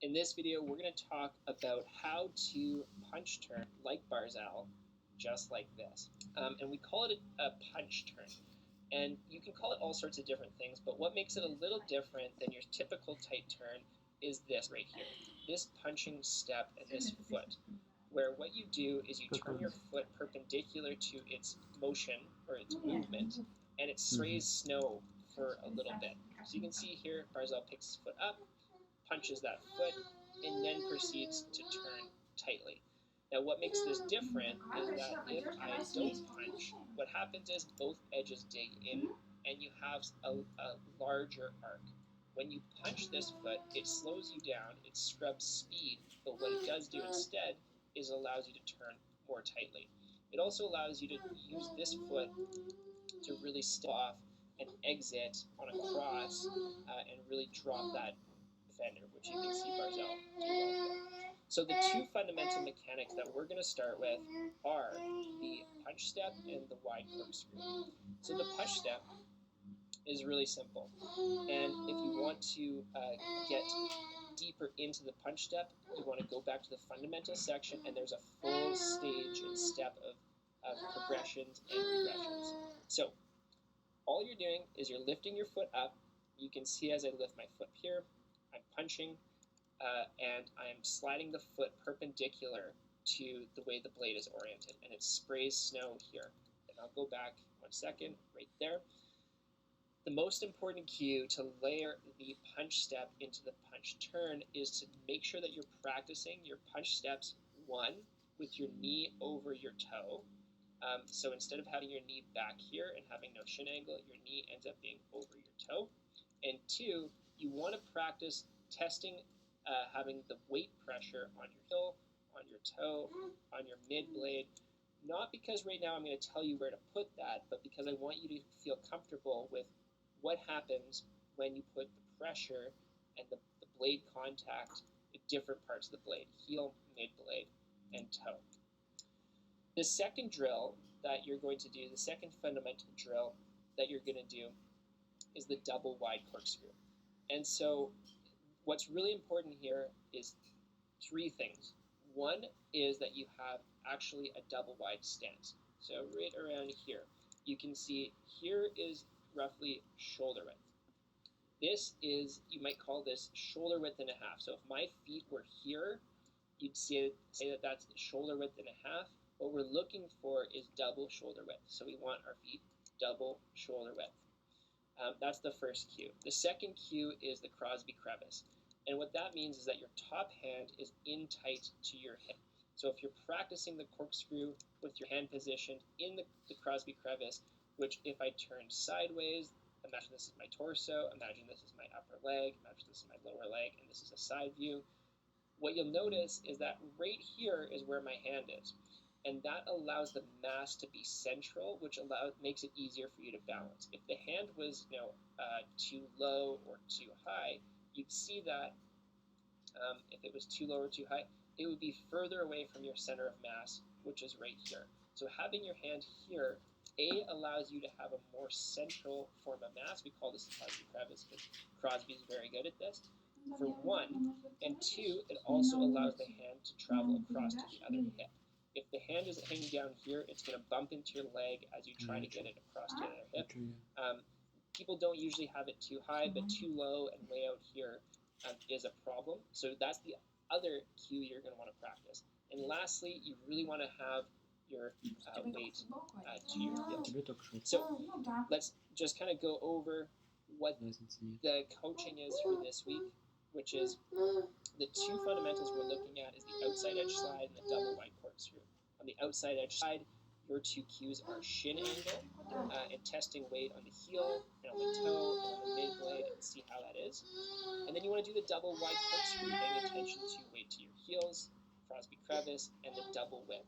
In this video, we're going to talk about how to punch turn like Barzal, just like this. And we call it a punch turn. And you can call it all sorts of different things, but what makes it a little different than your typical tight turn is this right here, this punching step and this foot, where what you do is you turn your foot perpendicular to its motion or its movement, and it sprays snow for a little bit. So you can see here, Barzal picks his foot up, punches that foot, and then proceeds to turn tightly. Now what makes this different is that if I don't punch, what happens is both edges dig in and you have a larger arc. When you punch this foot, it slows you down, it scrubs speed, but what it does do instead is allows you to turn more tightly. It also allows you to use this foot to really step off and exit on a cross and really drop that fender, which you can see Barzal do well here. So the two fundamental mechanics that we're going to start with are the punch step and the wide corkscrew. So the punch step is really simple, and if you want to get deeper into the punch step, you want to go back to the fundamental section, and there's a full stage and step of progressions and regressions. So all you're doing is you're lifting your foot up. You can see as I lift my foot here, I'm punching, and I'm sliding the foot perpendicular to the way the blade is oriented, and it sprays snow here. And I'll go back 1 second, right there. The most important cue to layer the punch step into the punch turn is to make sure that you're practicing your punch steps, one, with your knee over your toe. So instead of having your knee back here and having no shin angle, your knee ends up being over your toe. And two, you want to practice testing having the weight pressure on your heel, on your toe, on your mid blade, not because right now I'm going to tell you where to put that, but because I want you to feel comfortable with what happens when you put the pressure and the blade contact at different parts of the blade, heel, mid blade, and toe. The second drill that you're going to do, the second fundamental drill that you're going to do is the double wide corkscrew. And so what's really important here is three things. One is that you have actually a double wide stance. So right around here, you can see here is roughly shoulder width. This is, you might call this shoulder width and a half. So if my feet were here, you'd say that that's shoulder width and a half. What we're looking for is double shoulder width. So we want our feet double shoulder width. That's the first cue. The second cue is the Crosby crevice. And what that means is that your top hand is in tight to your hip. So if you're practicing the corkscrew with your hand positioned in the Crosby crevice, which if I turn sideways, imagine this is my torso, imagine this is my upper leg, imagine this is my lower leg, and this is a side view, what you'll notice is that right here is where my hand is. And that allows the mass to be central, which makes it easier for you to balance. If the hand was too low or too high, you'd see that if it was too low or too high, it would be further away from your center of mass, which is right here. So having your hand here, A, allows you to have a more central form of mass. We call this the Crosby crevice because Crosby is very good at this, for one. And two, it also allows the hand to travel across to the other hip. If the hand is hanging down here, it's going to bump into your leg as you try to get it across to the other hip. People don't usually have it too high, but too low and way out here is a problem. So that's the other cue you're going to want to practice. And lastly, you really want to have your weight to your heel. So let's just kind of go over what the coaching is for this week, which is the two fundamentals we're looking at is the outside edge slide and the double wide corkscrew. On the outside edge slide, your two cues are shin angle and testing weight on the heel and on the toe and on the mid blade and see how that is. And then you want to do the double wide corkscrew, paying attention to weight to your heels, Crosby crevice, and the double width.